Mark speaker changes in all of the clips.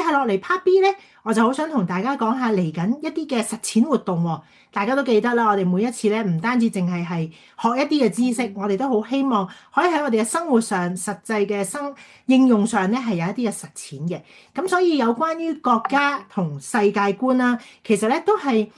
Speaker 1: 下落嚟 Part B 咧，我就好想同大家講下嚟緊一啲嘅實踐活動喎。大家都記得啦，我哋每一次咧唔單止淨係學一啲嘅知識，我哋都好希望可以喺我哋嘅生活上、實際嘅應用上咧係有一啲嘅實踐嘅。咁所以有關於國家同世界觀啦，其實咧都係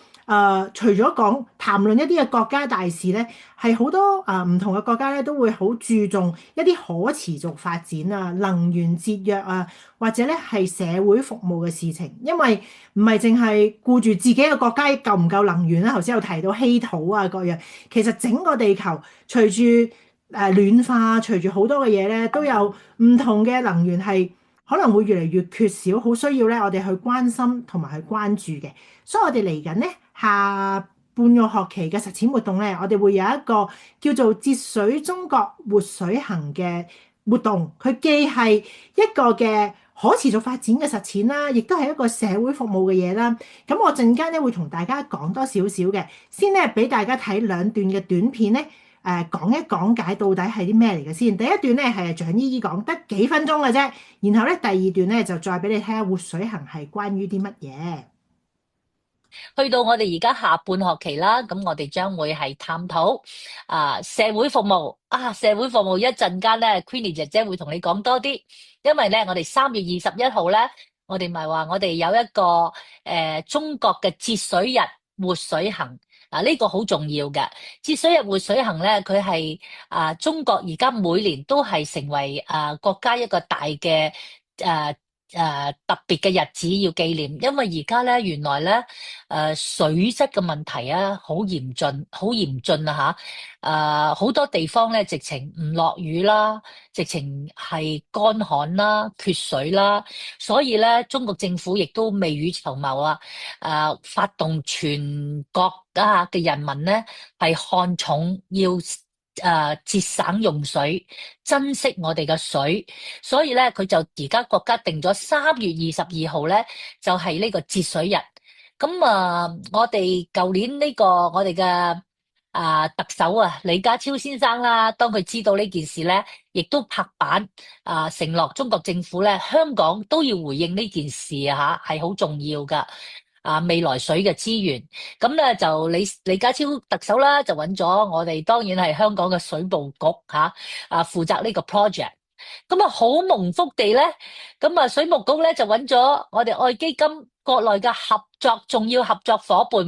Speaker 1: 除咗談論一啲嘅國家大事咧，係好多唔同嘅國家咧都會好注重一啲可持續發展啊、能源節約啊，或者咧係社會服務嘅事情，因為唔係淨係顧住自己嘅國家夠唔夠能源啦。頭先有提到稀土啊各樣，其實整個地球隨住暖化，隨住好多嘅嘢咧，都有唔同嘅能源係可能會越嚟越缺少，好需要咧我哋去關心同埋去關注嘅。所以我哋嚟緊咧下半個學期嘅實踐活動咧，我哋會有一個叫做節水中國活水行嘅活動，佢既係一個嘅可持續發展嘅實踐啦，亦都係一個社會服務嘅嘢啦。咁我陣間咧會同大家講多少少嘅，先咧俾大家睇兩段嘅短片咧，講一講解到底係啲咩嚟嘅先。第一段咧係蔣姨姨講得幾分鐘嘅啫，然後咧第二段咧就再俾你睇下活水行係關於啲乜嘢。
Speaker 2: 去到我哋而家下半學期啦，咁我哋將會係探討社會服務社會服務一陣間咧，Queenie 姐姐會同你講多啲，因為咧我哋3月21號咧，我哋咪話我哋有一個中國嘅節水日活水行呢個好重要嘅節水日活水行咧，佢係中國而家每年都係成為國家一個大嘅特別嘅日子要紀念，因為而家咧原來咧水質嘅問題好嚴峻，好嚴峻啊吓！好多地方咧直情唔落雨啦，直情係乾旱啦、缺水啦，所以咧中國政府亦都未雨綢繆發動全國嘅人民咧係看重要節省用水，珍惜我哋嘅水，所以咧佢就而家國家定咗3月22號咧就係呢個節水日。咁我哋舊年呢個我哋嘅特首李家超先生啦，當佢知道呢件事咧，亦都拍板承諾中國政府咧，香港都要回應呢件事係好重要噶。未來水嘅資源，咁咧就李家超特首啦，就揾咗我哋當然係香港嘅水務局負責呢個 project。咁好蒙福地咧，咁水務局咧就揾咗我哋愛基金國內嘅重要合作伙伴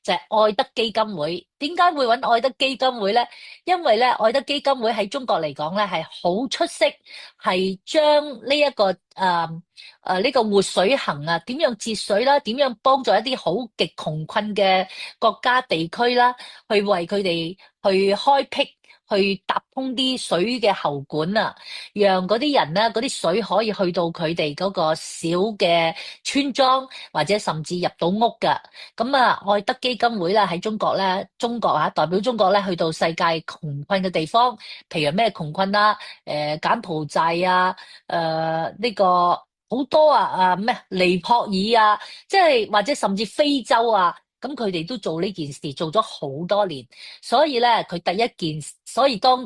Speaker 2: 就係愛德基金會。點解會揾愛德基金會咧？因為咧愛德基金會喺中國嚟講咧係好出色，係將呢一個呢個活水行點樣節水啦，點樣幫助一啲好極窮困嘅國家地區啦，去為佢哋去開闢，去搭通啲水嘅喉管讓嗰啲人咧，嗰啲水可以去到佢哋嗰個小嘅村莊，或者甚至入到屋噶。咁愛德基金會咧喺中國咧，代表中國咧去到世界窮困嘅地方，譬如咩窮困柬埔寨呢個好多咩尼泊爾即係或者甚至非洲咁佢哋都做呢件事，做咗好多年，所以咧佢所以當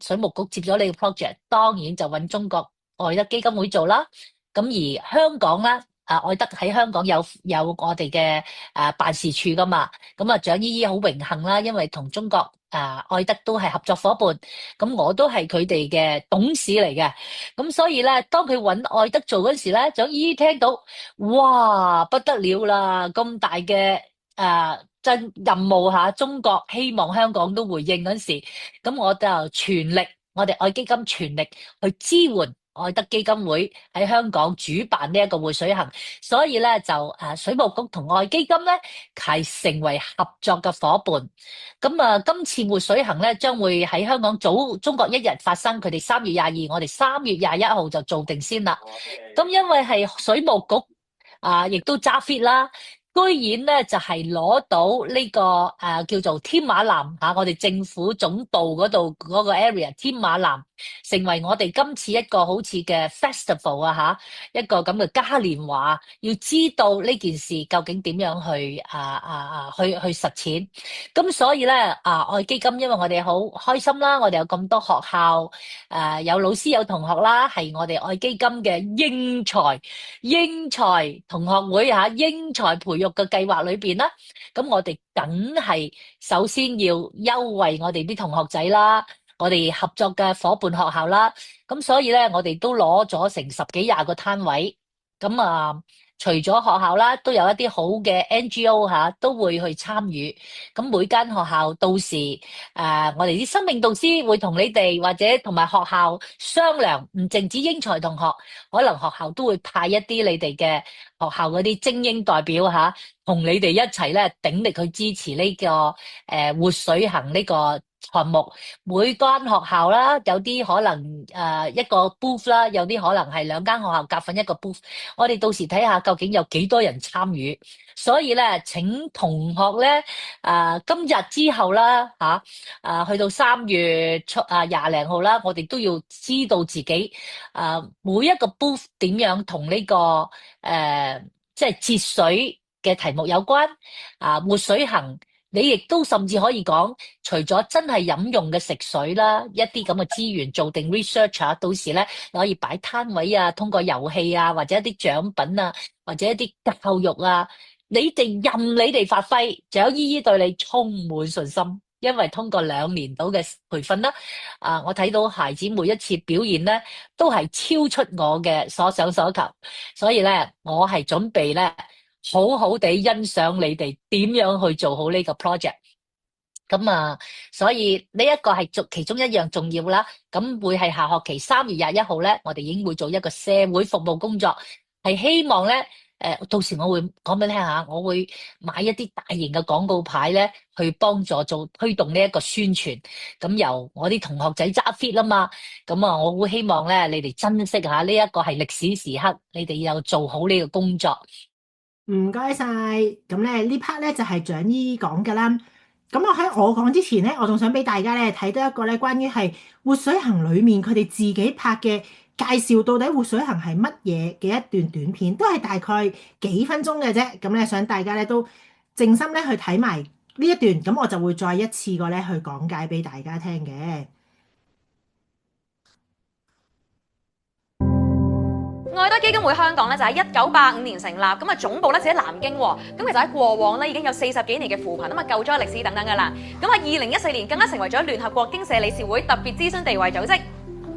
Speaker 2: 水務局接咗呢個 project，當然就揾中國愛德基金會做啦。咁而香港咧，愛德喺香港有我哋嘅辦事處噶嘛，咁蔣姨姨好榮幸啦，因為同中國愛德都係合作伙伴，咁我都係佢哋嘅董事嚟嘅，咁所以咧，當佢揾愛德做嗰時咧，蔣姨姨聽到，哇不得了啦，咁大嘅真任務中國希望香港都回應嗰時，咁我就全力，我哋愛基金全力去支援愛德基金會喺香港主辦呢一個活水行，所以咧就水務局同愛基金咧係成為合作嘅伙伴。咁今次活水行咧將會喺香港早中國一日發生，佢哋3月22，我哋3月21號就做定先啦。咁因為係水務局亦都揸 fit 啦。居然咧就係攞到呢個叫做添馬艦嚇，我哋政府總部嗰度嗰個 area 添馬艦，成為我哋今次一個好似嘅 festival 一個咁嘅嘉年華，要知道呢件事究竟點樣去實踐。咁所以咧愛基金，因為我哋好開心啦，我哋有咁多學校有老師有同學啦，係我哋愛基金嘅英才同學會英才培育嘅計劃裏邊啦，咁我哋梗係首先要優惠我哋啲同學仔啦，我哋合作嘅伙伴學校啦，咁所以咧我哋都攞咗成10幾20個攤位，咁除咗學校啦，都有一啲好嘅 NGO 都會去參與。咁每間學校到時我哋啲生命導師會同你哋或者同埋學校商量，唔淨止英才同學，可能學校都會派一啲你哋嘅學校嗰啲精英代表同你哋一齊咧鼎力去支持呢個活水行呢個項目。每間學校啦，有啲可能一個 booth 啦，有啲可能係2間學校夾份一個 booth。我哋到時睇下究竟有幾多人參與。所以咧，請同學咧今日之後啦去到3月初20零號啦，我哋都要知道自己每一個 booth 點樣同呢個即係節水嘅題目有關活水行。你亦都甚至可以講，除咗真係飲用嘅食水啦，一啲咁嘅資源做定 research 到時咧你可以擺攤位通過遊戲或者一啲獎品或者一啲教育你哋任你哋發揮，就有姨姨對你充滿信心，因為通過2年度嘅培訓啦，我睇到孩子每一次表現咧都係超出我嘅所想所求，所以咧我係準備咧好好地欣賞你哋點樣去做好呢個 project。咁所以呢一個係其中一樣重要啦。咁會係下學期3月21號咧，我哋已經會做一個社會服務工作，係希望咧到時我會講俾你聽下，我會買一啲大型嘅廣告牌咧，去幫助做推動呢一個宣傳。咁由我啲同學仔揸 fit 啊嘛，咁我會希望咧你哋珍惜下呢一個係歷史時刻，你哋又做好呢個工作。
Speaker 1: 唔該晒，咁咧呢 part 咧就係蔣姨講㗎啦。咁我講之前咧，我仲想俾大家咧睇到一個咧關於係活水行裡面佢哋自己拍嘅介紹，到底活水行係乜嘢嘅一段短片，都係大概幾分鐘嘅啫。咁咧想大家咧都靜心咧去睇埋呢一段，咁我就會再一次過咧去講解俾大家聽嘅。
Speaker 3: 愛德基金會香港咧就喺1985年成立，咁總部咧就喺南京喎。咁其實喺過往咧已經有40幾年嘅扶貧救災歷史等等噶啦。咁喺2014年更加成為咗聯合國經社理事會特別諮詢地位組織。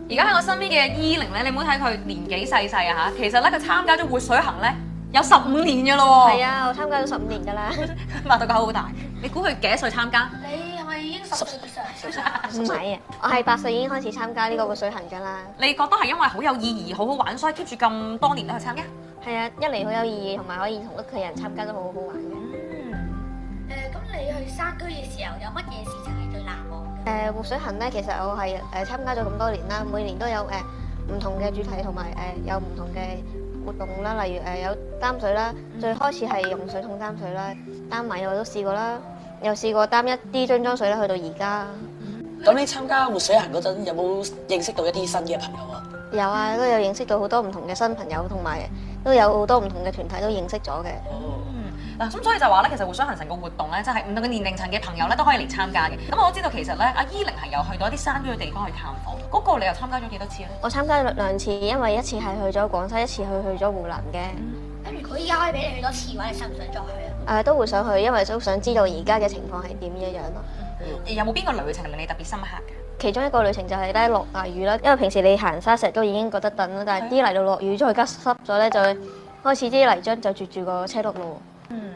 Speaker 3: 而家喺我身邊嘅伊玲咧，你唔好睇佢年紀細細其實咧佢參加咗活水行咧有15年噶咯喎。
Speaker 4: 係啊，我參加咗15年噶啦。
Speaker 3: 擘到個口好大，你估佢幾多歲參加？
Speaker 4: 你係咪已經10歲以上？唔係啊，我係8歲已經開始參加呢個活水行噶啦。
Speaker 3: 你覺得係因為好有意義、好好玩，所以 keep 住咁多年都去參加？
Speaker 4: 係啊，一嚟好有意義，同埋可以同屋企人參加都好好玩嘅。
Speaker 5: 咁你去山區嘅時候有乜嘢事情係最難忘嘅？
Speaker 4: 活水行咧，其實我係參加咗咁多年啦，每年都有唔同嘅主題，同埋有唔同嘅活動啦，例如有擔水啦，最開始係用水桶擔水啦，擔米我都試過啦，又試過擔一啲樽裝水啦，去到而家。
Speaker 6: 咁你參加活水行嗰陣，有冇認識到一啲新嘅朋友啊？
Speaker 4: 有啊，都有認識到好多唔同嘅新朋友，同埋都有好多唔同嘅團體都認識咗嘅。
Speaker 3: 嗱，咁所以就話咧，其實活水行成個活動咧，即係唔同嘅年齡層嘅朋友咧都可以嚟參加嘅。咁我知道其實咧，阿伊玲係有去到一啲山區嘅地方去探訪，嗰個你又參加咗幾多次咧？
Speaker 4: 我參加2次，因為一次係去咗廣西，一次去咗湖南嘅。
Speaker 5: 咁如果依家可以俾你去多次嘅話，你想唔想再去啊？
Speaker 4: 都會想去，因為都想知道而家嘅情況係點樣咯。
Speaker 3: 有冇邊個旅程令你特別深刻嘅？
Speaker 4: 其中一個旅程就係咧落大雨啦，因為平時你行沙石都已經覺得凍啦，但係啲泥度落雨再加濕咗咧，就開始啲泥漿就絕住個車轆路。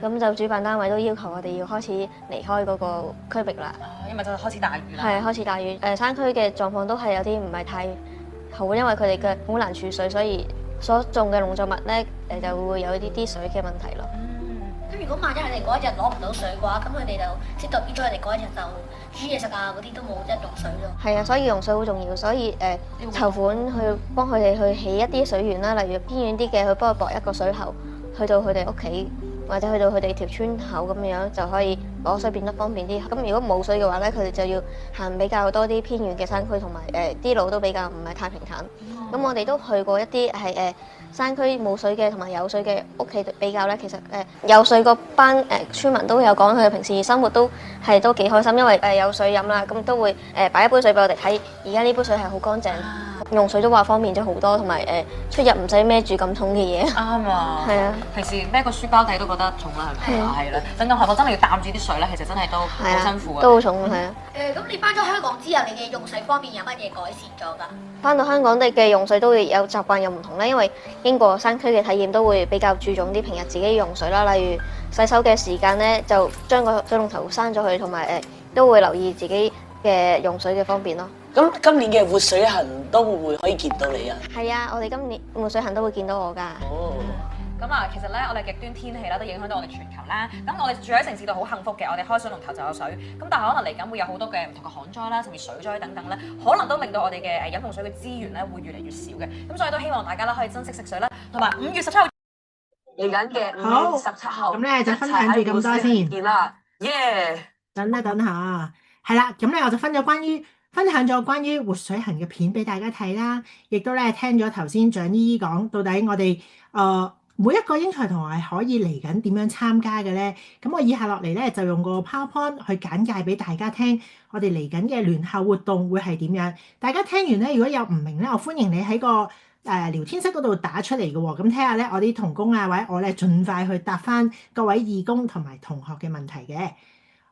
Speaker 4: 咁就主辦單位都要求我哋要開始離開嗰個區域啦。
Speaker 3: 因為就開始大雨啦。
Speaker 4: 係開始大雨，山區嘅狀況都係有啲唔係太好，因為佢哋嘅好難儲水，所以所種嘅農作物咧就會有啲水嘅問題咯。
Speaker 5: 咁如果萬一佢哋嗰一日攞唔到水嘅話，咁佢哋就即係代表咗佢哋嗰一日就煮嘢食嗰啲都冇得用水咯。
Speaker 4: 係啊，所以用水好重要，所以籌款去幫佢哋去起一啲水源啦，例如偏遠啲嘅去幫佢駁一個水喉，去到佢哋屋企或者去到佢哋條村口咁樣就可以攞水變得方便啲。咁如果冇水嘅話咧，佢哋就要行比較多啲偏遠嘅山區，同埋啲路都比較唔係太平坦。咁我哋都去過一啲係山區冇水嘅同埋有水嘅屋企比較咧，其實有水嗰班村民都有講，佢哋平時生活都幾開心，因為有水飲啦，咁都會擺一杯水俾我哋睇。而家呢杯水係好乾淨，用水都話方便咗好多，同埋出入唔使孭住咁重嘅嘢。
Speaker 3: 啱啊！
Speaker 4: 係啊，
Speaker 3: 平時孭個書包仔都覺得重啦，係咪啊？係啦，真咁何況真係要擔住啲水咧，其實真係都好
Speaker 4: 係啊，
Speaker 3: 辛苦啊。
Speaker 4: 都好重係啊。
Speaker 5: 咁你翻咗香港之後，你嘅用水方面有乜嘢改善咗㗎？
Speaker 4: 翻到香港嘅用水都會有習慣又唔同咧，因為經過山區嘅體驗都會比較注重啲平日自己用水啦，例如洗手嘅時間咧就將個水龍頭閂咗佢，同埋都會留意自己嘅用水嘅方便咯。
Speaker 6: 咁今年嘅活水行都會唔會可以見到你啊？
Speaker 4: 係啊，我哋今年活水行都會見到我㗎。
Speaker 6: 哦，
Speaker 3: 咁啊，其實咧，我哋極端天氣啦，都影響到我哋全球啦。咁我哋住喺城市度好幸福嘅，我哋開水龍頭就有水。咁但係可能嚟緊會有好多嘅唔同嘅旱災啦，甚至水災等等咧，可能都令到我哋嘅飲用水嘅資源咧會越嚟越少嘅。咁所以都希望大家啦可以珍惜食水啦，同埋5月17號
Speaker 6: 嚟緊嘅
Speaker 1: 好
Speaker 6: 5月17號，
Speaker 1: 咁咧就分享住咁多先
Speaker 6: 見啦，耶！
Speaker 1: 等下，係啦，咁咧我就分享咗關於活水行嘅片俾大家睇啦，亦都咧聽咗頭先蔣姨姨講，到底我哋每一個英才同學係可以嚟緊點樣參加嘅咧？咁我以下落嚟咧就用個 PowerPoint 去簡介俾大家聽，我哋嚟緊嘅聯校活動會係點樣？大家聽完咧，如果有唔明咧，我歡迎你喺個聊天室嗰度打出嚟嘅喎，咁睇下咧我啲同工啊或者我咧盡快去答翻各位義工同埋同學嘅問題嘅。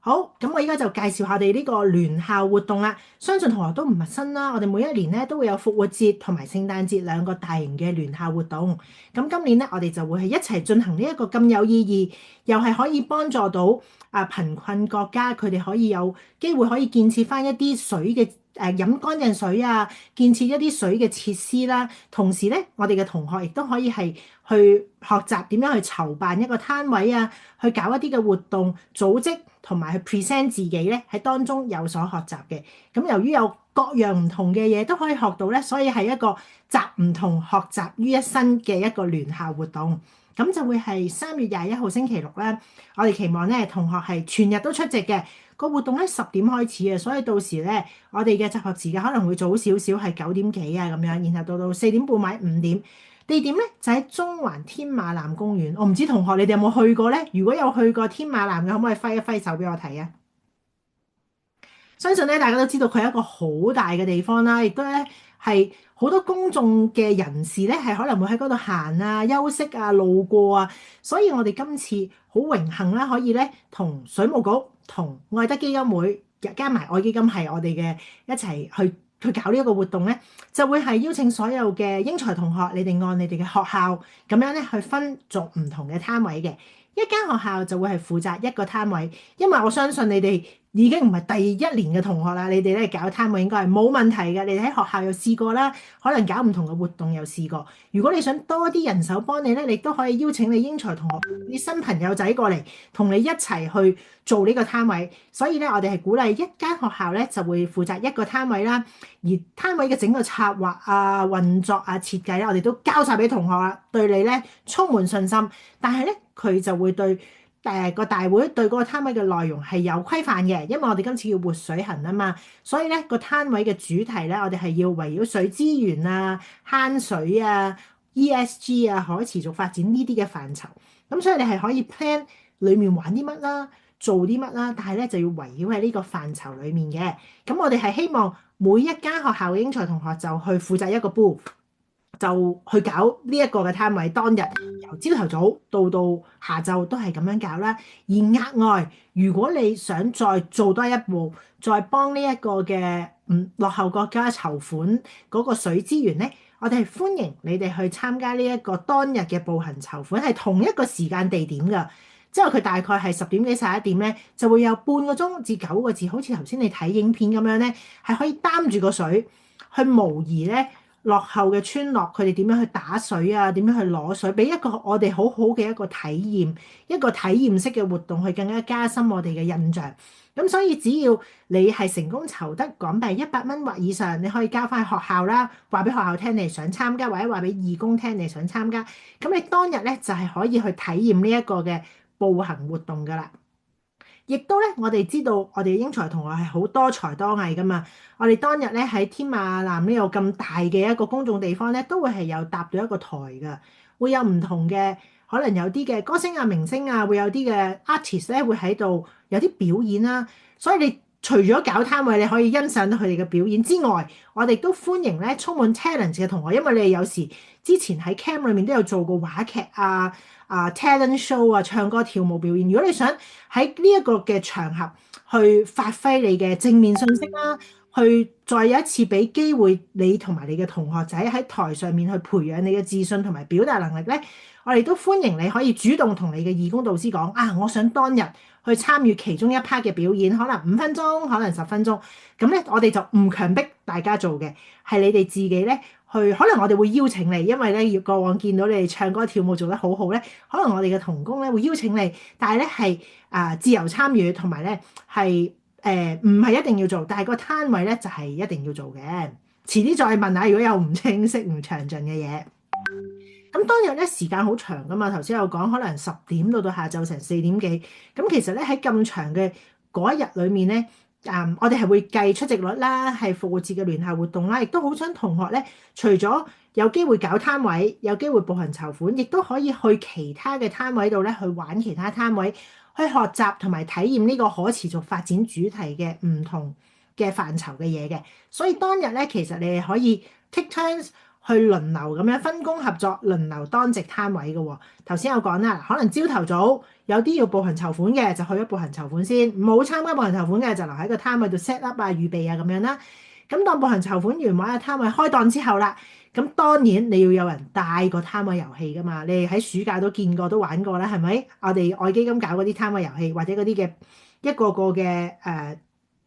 Speaker 1: 好，咁我依家就介紹下我哋呢個聯校活動啦。相信同學都唔陌生啦。我哋每一年咧都會有復活節同埋聖誕節兩個大型嘅聯校活動。咁今年咧，我哋就會係一齊進行呢一個咁有意義，又係可以幫助到貧困國家，佢哋可以有機會可以建設翻一啲水嘅飲乾淨水啊，建設一啲水嘅設施啦。同時咧，我哋嘅同學亦都可以係去學習點樣去籌辦一個攤位啊，去搞一啲嘅活動組織。同埋去 present 自己咧，喺當中有所學習嘅。咁由於有各樣唔同嘅嘢都可以學到咧，所以係一個集唔同學習於一身嘅一個聯校活動。咁就會係3月21號星期六啦。我哋期望咧同學係全日都出席嘅。個活動咧10點開始嘅，所以到時咧我哋嘅集合時間可能會早少少，係9點幾啊咁樣，然後到4點半或5點。地點咧就喺中環天馬南公園，我唔知同學你哋有冇去過咧？如果有去過天馬南嘅，可唔可以揮一揮手俾我睇啊？相信咧大家都知道佢係一個好大嘅地方啦，亦都咧係好多公眾嘅人士咧係可能會喺嗰度行啊、休息啊、路過啊，所以我哋今次好榮幸啦，可以咧同水務局、同愛德基金會加埋愛基金係我哋嘅一齊去搞呢一個活動咧，就會係邀請所有嘅英才同學，你哋按你哋嘅學校咁樣咧去分做唔同嘅攤位嘅。一間學校就會係負責一個攤位，因為我相信你哋已經唔係第一年嘅同學啦，你哋咧搞攤位應該係冇問題嘅。你哋喺學校又試過啦，可能搞唔同嘅活動又試過。如果你想多啲人手幫你咧，你都可以邀請你英才同學啲新朋友仔過嚟，同你一齊去做呢個攤位。所以咧，我哋係鼓勵一間學校咧就會負責一個攤位啦，而攤位嘅整個策劃啊、運作啊、設計咧，我哋都交晒俾同學啦，對你咧充滿信心。但係咧，佢就會對個大會對嗰個攤位嘅內容係有規範嘅，因為我哋今次要活水行啊嘛，所以咧個攤位嘅主題咧，我哋係要圍繞水資源啊、慳水啊、ESG 啊、可持續發展呢啲嘅範疇。咁所以你係可以 plan 裡面玩啲乜啦，做啲乜啦，但係咧就要圍繞喺呢個範疇裡面嘅。咁我哋係希望每一間學校嘅英才同學就去負責一個 booth，就去搞呢一個嘅攤位，當日由朝頭早到下晝都係咁樣搞啦。而額外，如果你想再做多一步，再幫呢一個嘅落後國家籌款嗰個水資源咧，我哋係歡迎你哋去參加呢一個當日嘅步行籌款，係同一個時間地點㗎。之後佢大概係10點幾11點咧，就會有半個鐘至9個字，好似頭先你睇影片咁樣咧，係可以擔住個水去模擬咧落後嘅村落，佢哋點樣去打水啊，點樣去攞水，俾一個我哋好好嘅一個體驗，一個體驗式嘅活動，去更加加深我哋嘅印象。咁所以只要你係成功籌得港幣100蚊或以上，你可以交翻去學校啦，話俾學校聽你想參加，或者話俾義工聽你想參加。咁你當日咧就係可以去體驗呢一個嘅步行活動㗎啦。亦都咧，我哋知道我哋英才同學係好多才多藝噶嘛。我哋當日咧喺天馬南呢個咁大嘅一個公眾地方咧，都會係有搭到一個台㗎，會有唔同嘅可能有啲嘅歌星啊、明星啊，會有啲嘅 artist 咧會喺度有啲表演啦。所以你除咗搞攤位，你可以欣賞到佢哋嘅表演之外，我哋都歡迎咧充滿 talent 嘅同學，因為你哋有時之前喺 camp 裏面都有做過話劇啊、talent show 啊、唱歌跳舞表演。如果你想喺呢一個嘅場合去發揮你嘅正面信息啦，去再有一次俾機會你同埋你嘅同學仔喺台上面去培養你嘅自信同埋表達能力咧，我哋都歡迎你可以主動同你嘅義工導師講啊，我想當日去參與其中一 part 嘅表演，可能5分鐘，可能10分鐘。咁咧，我哋就唔強迫大家做嘅，係你哋自己咧去。可能我哋會邀請你，因為咧過往見到你哋唱歌跳舞做得好好咧，可能我哋嘅同工咧會邀請你，但係咧係自由參與，同埋咧係唔係一定要做，但係個攤位咧就係一定要做嘅。遲啲再問下，如果有唔清晰、唔詳盡嘅嘢。咁當日咧時間好長噶嘛，頭先有講可能10點到下晝成4點幾。咁其實咧喺咁長嘅嗰一日裏面咧，我哋係會計出席率啦，係復活節嘅聯校活動啦，亦都好想同學咧，除咗有機會搞攤位，有機會步行籌款，亦都可以去其他嘅攤位度咧去玩其他攤位，去學習同埋體驗呢個可持續發展主題嘅唔同嘅範疇嘅嘢嘅。所以當日咧，其實你哋可以 take turns 去輪流咁樣分工合作，輪流當值攤位嘅喎。頭先有講啦，可能朝頭早有啲要步行籌款嘅，就去咗步行籌款先；唔好參加步行籌款嘅，就留喺個攤位度 set up 啊、預備啊咁樣啦。咁當步行籌款完，玩下攤位開檔之後啦，咁當然你要有人帶個攤位遊戲噶嘛。你哋喺暑假都見過、都玩過啦，係咪？我哋愛基金搞嗰啲攤位遊戲，或者嗰啲嘅一個個嘅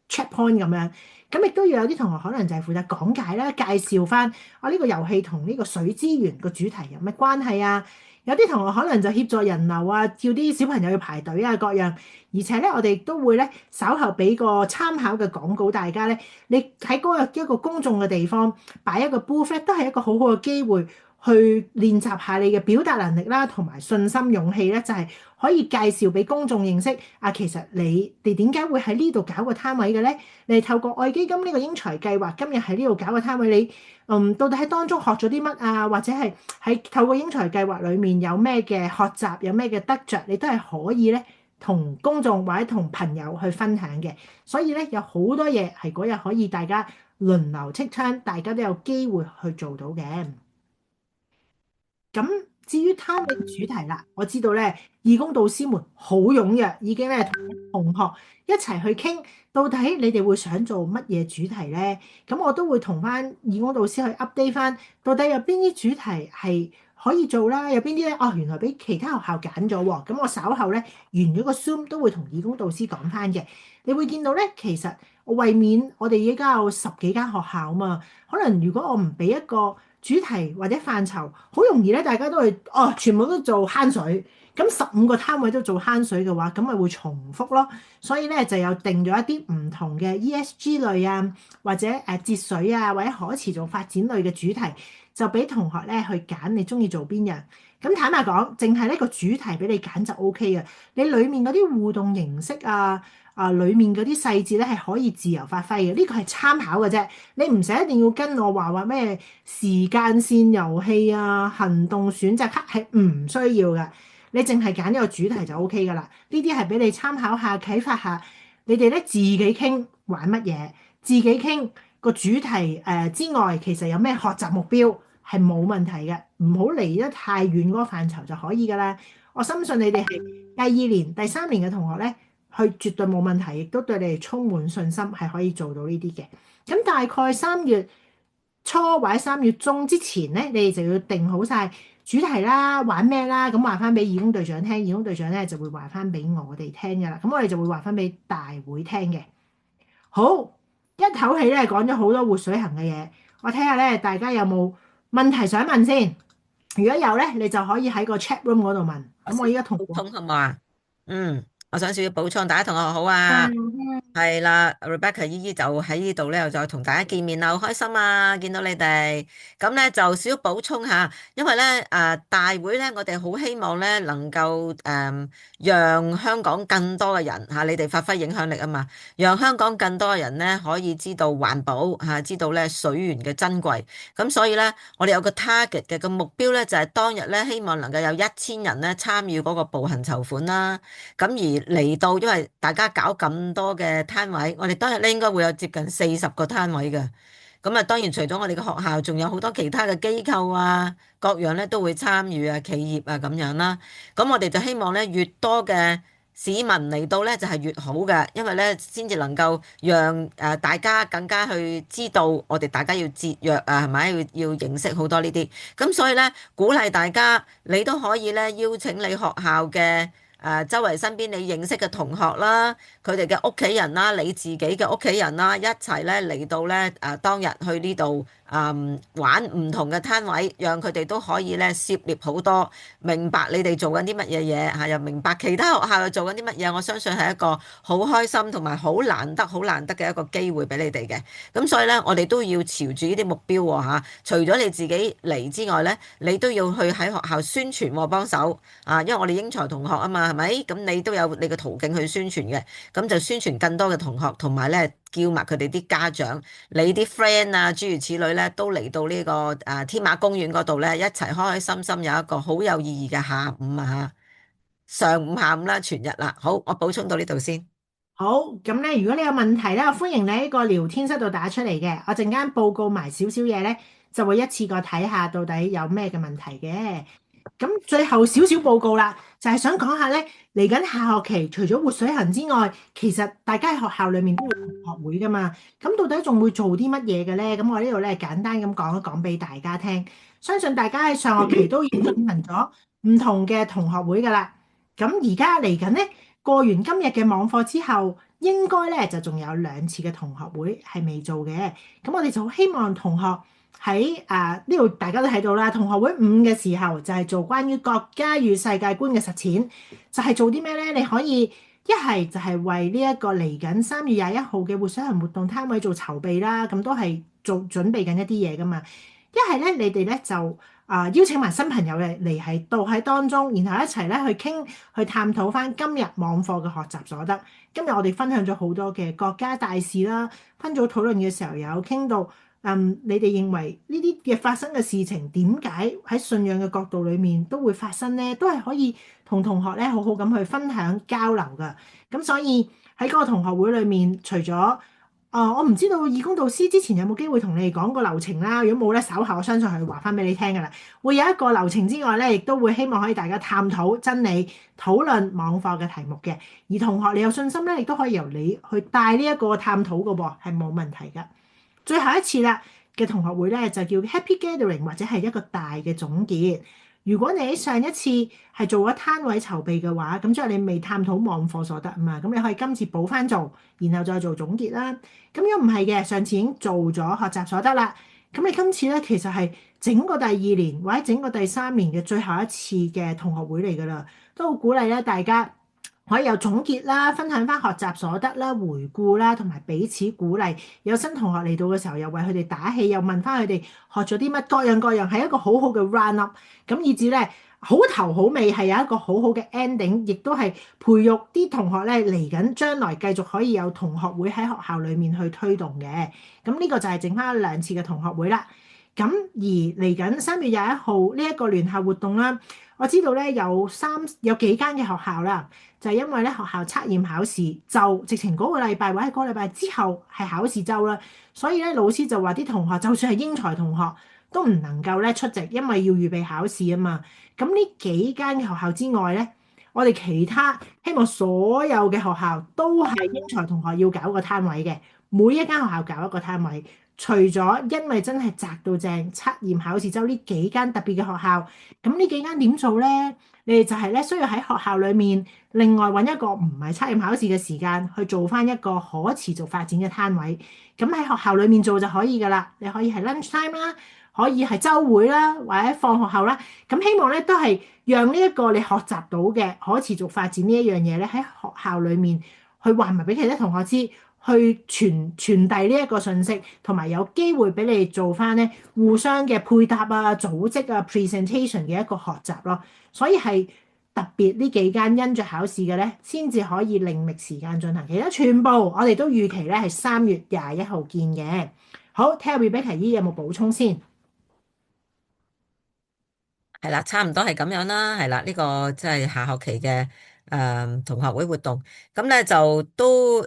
Speaker 1: check point 咁樣。咁亦都要有啲同學可能就係負責講解啦，介紹翻我呢個遊戲同呢個水資源個主題有咩關係啊？有啲同學可能就協助人流啊，叫啲小朋友要排隊啊各樣。而且咧，我哋都會咧稍後俾個參考嘅廣告大家咧，你喺嗰個一個公眾嘅地方擺一個 booth 都係一個好好嘅機會去練習下你嘅表達能力啦，同埋信心勇氣咧，就係可以介紹俾公眾認識啊。其實你哋點解會喺呢度搞個攤位嘅咧？你透過愛基金呢個英才計劃，今日喺呢度搞個攤位，你到底喺當中學咗啲乜啊？或者係喺透過英才計劃裡面有咩嘅學習，有咩嘅得着，你都係可以咧同公眾或者同朋友去分享嘅。所以咧有好多嘢係嗰日可以大家輪流take turn，大家都有機會去做到嘅。咁至於攤位嘅主題啦，我知道咧義工導師們好踴躍，已經咧同同學一齊去傾，到底你哋會想做乜嘢主題咧？咁我都會同翻義工導師去 update 翻，到底有邊啲主題係可以做啦，有邊啲咧？哦，原來俾其他學校揀咗喎。咁我稍後咧完咗個 Zoom 都會同義工導師講翻嘅。你會見到咧，其實我為免我哋而家有10幾間學校嘛，可能如果我唔俾一個主題或者範疇，好容易咧，大家都係全部都做慳水。咁15個攤位都做慳水嘅話，咁咪會重複咯。所以咧就有定咗一啲唔同嘅 ESG 類啊，或者節水啊，或者可持續發展類嘅主題，就俾同學咧去揀你中意做邊樣。咁坦白講，淨係呢個主題俾你揀就 OK 嘅。你裡面嗰啲互動形式啊，裡面嗰啲細節咧係可以自由發揮嘅，呢個係參考嘅啫。你唔使一定要跟我話咩時間線遊戲啊、行動選擇卡，係唔需要嘅。你淨係揀呢個主題就 OK 噶啦。呢啲係俾你參考下、啟發下。你哋咧自己傾玩乜嘢，自己傾個主題之外，其實有咩學習目標係冇問題嘅，唔好離得太遠嗰個範疇就可以噶啦。我深信你哋係第2年、第3年嘅同學咧，佢絕對冇問題，亦都對你哋充滿信心，係可以做到呢啲嘅。咁大概3月初或者3月中之前咧，你哋就要定好晒主題啦，玩咩啦，咁話翻俾義工隊長聽，義工隊長咧就會話翻俾我哋聽嘅啦。咁我哋就會話翻俾大會聽嘅。好，一口氣咧講咗好多活水行嘅嘢，我睇下咧大家有冇問題想問先。如果有咧，你就可以喺個 chat room 嗰度問。咁我依家同
Speaker 7: 通係嘛？我想少少補充，大家同學好啊！係啦，Rebecca 姨姨就喺呢度咧，又再同大家見面啦，好開心啊！見到你哋，咁咧就少少補充下，因為咧大會咧，我哋好希望咧能夠讓香港更多嘅人你哋發揮影響力啊嘛，讓香港更多嘅人咧可以知道環保知道咧水源嘅珍貴，咁所以咧我哋有個 target 嘅個目標咧就係當日咧希望能夠有1000人咧參與嗰個步行籌款啦，咁而嚟到因為大家搞咁多嘅攤位，我哋當日咧應該會有接近40個攤位嘅。咁啊，當然除咗我哋嘅學校，仲有好多其他嘅機構啊，各樣咧都會參與啊，企業啊咁樣啦。咁我哋就希望咧，越多嘅市民嚟到咧就係越好嘅，因為咧先至能夠讓大家更加去知道我哋大家要節約啊，係咪要認識好多呢啲。咁所以咧鼓勵大家，你都可以咧邀請你學校嘅周圍身邊你認識嘅同學啦，佢哋嘅屋企人啦，你自己嘅屋企人啦，一齊咧嚟到咧當日去呢度玩唔同嘅攤位，讓佢哋都可以咧涉獵好多，明白你哋做緊啲乜嘢嘢嚇，又明白其他學校又做緊啲乜嘢。我相信係一個好開心同埋好難得嘅一個機會俾你哋嘅。咁所以咧，我哋都要朝住呢啲目標喎嚇。除咗你自己嚟之外咧，你都要去喺學校宣傳喎，幫手啊，因為我哋英才同學啊嘛，係咪？咁你都有你嘅途徑去宣傳嘅，咁就宣傳更多嘅同學，同埋咧叫埋佢哋啲家長，你啲 friend 啊，諸如此類咧，都嚟到呢個天馬公園嗰度咧，一齊開開心心有一個好有意義嘅下午啊，上午下午啦，全日啦。好，我補充到呢度先。
Speaker 1: 好，咁咧，如果你有問題咧，我歡迎你喺個聊天室度打出嚟嘅，我陣間報告埋少少嘢咧，就會一次過睇下到底有咩嘅問題嘅。咁最後少少報告啦，就係想講下咧，嚟緊下學期除咗活水行之外，其實大家喺學校裏面都會同學會噶嘛。咁到底仲會做啲乜嘢嘅咧？咁我呢度咧簡單咁講一講俾大家聽。相信大家喺上學期都已經進行咗唔同嘅同學會噶啦。咁而家嚟緊咧，過完今日嘅網課之後，應該咧就仲有2次嘅同學會係未做嘅。咁我哋就希望同學喺呢度大家都睇到啦，同學會5嘅時候就係做關於國家與世界觀嘅實踐，就係做啲咩咧？你可以一係就係為呢一個嚟緊3月21號嘅活水行活動攤位做籌備啦，咁都係做準備緊一啲嘢噶嘛。一係咧，你哋咧就邀請埋新朋友嚟喺當中，然後一齊咧去傾去探討翻今日網課嘅學習所得。今日我哋分享咗好多嘅國家大事啦，分組討論嘅時候有傾到。你哋認為呢啲嘅發生嘅事情點解喺信仰嘅角度裏面都會發生呢？都係可以同同學咧好好咁去分享交流噶。咁所以喺嗰個同學會裏面，除咗我唔知道義工導師之前有冇機會同你哋講個流程啦。如果冇咧，稍後我相信佢會話翻俾你聽噶啦。會有一個流程之外咧，亦都會希望可以大家探討真理、討論網課嘅題目嘅。而同學你有信心咧，亦都可以由你去帶呢一個探討噶噃，係冇問題噶。最後一次啦嘅同學會咧就叫 Happy Gathering 或者係一個大嘅總結。如果你喺上一次係做咗攤位籌備嘅話，咁即係你未探討網課所得啊嘛，咁你可以今次補翻做，然後再做總結啦。咁如果唔係嘅，上次已經做咗學習所得啦，咁你今次咧其實係整個第2年或者整個第3年嘅最後一次嘅同學會嚟㗎啦，都好鼓勵咧大家可以有總結啦，分享翻學習所得啦，回顧啦，同埋彼此鼓勵。有新同學嚟到嘅時候，又為佢哋打氣，又問翻佢哋學咗啲乜，各樣係一個好好嘅 run up。咁以至咧好頭好尾係有一個好好嘅 ending，亦都係培育啲同學咧嚟緊將來繼續可以有同學會喺學校裡面去推動嘅。咁呢個就係剩翻2次嘅同學會啦。咁而嚟緊3月21號呢一個聯校活動啦，我知道咧有幾間嘅學校啦，就係因為咧學校測驗考試就直情嗰個禮拜或者嗰個禮拜之後係考試週啦，所以咧老師就話啲同學就算係英才同學都唔能夠咧出席，因為要預備考試啊嘛。咁呢幾間嘅學校之外咧，我哋其他希望所有嘅學校都係英才同學要搞個攤位嘅，每一間學校搞一個攤位。除咗因為真係擲到正測驗考試週呢幾間特別嘅學校，咁呢幾間點做咧？你哋就係咧需要喺學校裏面另外揾一個唔係測驗考試嘅時間去做翻一個可持續發展嘅攤位。咁喺學校裏面做就可以噶啦，你可以係 lunch time 啦，可以係週會啦，或者放學後啦。咁希望咧都係讓呢一個你學習到嘅可持續發展呢一樣嘢咧，喺學校裡面去話埋俾其他同學知，去傳遞呢一個信息，同埋有機會俾你做翻咧互相嘅配搭啊、組織啊、presentation 嘅一個學習咯。所以係特別呢幾間因着考試嘅咧，先至可以另覓時間進行。其他全部我哋都預期咧係3月21號見嘅。好，睇下 Rebecca 姨有冇補充先。
Speaker 7: 係啦，差唔多係咁樣啦，係啦，呢個即係下學期嘅同學會活動，咁咧就都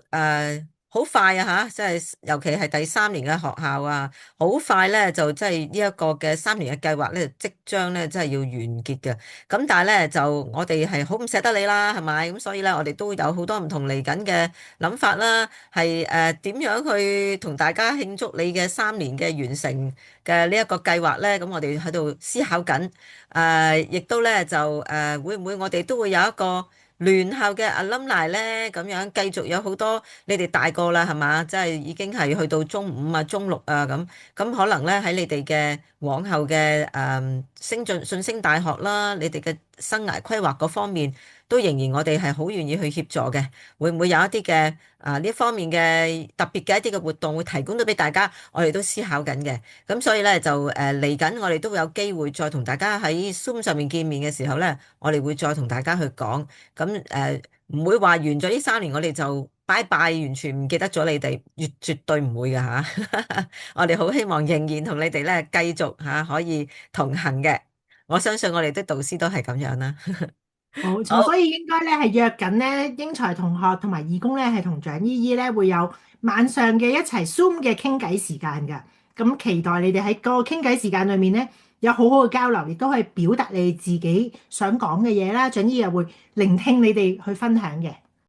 Speaker 7: 好快啊吓，即係尤其係第三年嘅學校啊，好快咧就即係呢一個嘅3年嘅計劃咧，即將咧即係要完結嘅。咁但係咧就我哋係好唔捨得你啦，係咪？咁所以咧我哋都有好多唔同嚟緊嘅諗法啦，係點樣去同大家慶祝你嘅3年嘅完成嘅呢一個計劃咧？咁我哋喺度思考緊。亦都咧就會唔會我哋都會有一個聯校嘅 alumni 咧，咁樣繼續有好多你哋大個啦，係嘛？即係已經係去到中五啊、中六啊咁可能咧喺你哋嘅往後嘅晉升大學啦，你哋嘅生涯規劃嗰方面，都仍然我哋係好願意去協助嘅。會唔會有一啲嘅呢方面嘅特別嘅一啲嘅活動會提供到俾大家？我哋都思考緊嘅。咁所以咧就嚟緊，我哋都會有機會再同大家喺 Zoom 上面見面嘅時候咧，我哋會再同大家去講。咁唔會話完咗呢3年，我哋就拜拜，完全唔記得咗你哋，絕對唔會㗎吓。我哋好希望仍然同你哋咧繼續可以同行嘅。我相信我哋啲導師都係咁樣啦。
Speaker 1: 冇錯，所以應該咧係約緊咧英才同學同埋義工咧係同蔣姨姨咧會有晚上嘅一齊 Zoom 嘅傾偈時間㗎。咁期待你哋喺個傾偈時間裏面咧有好好嘅交流，亦都可以表達你哋自己想講嘅嘢啦。蔣姨又會聆聽你哋去分享嘅。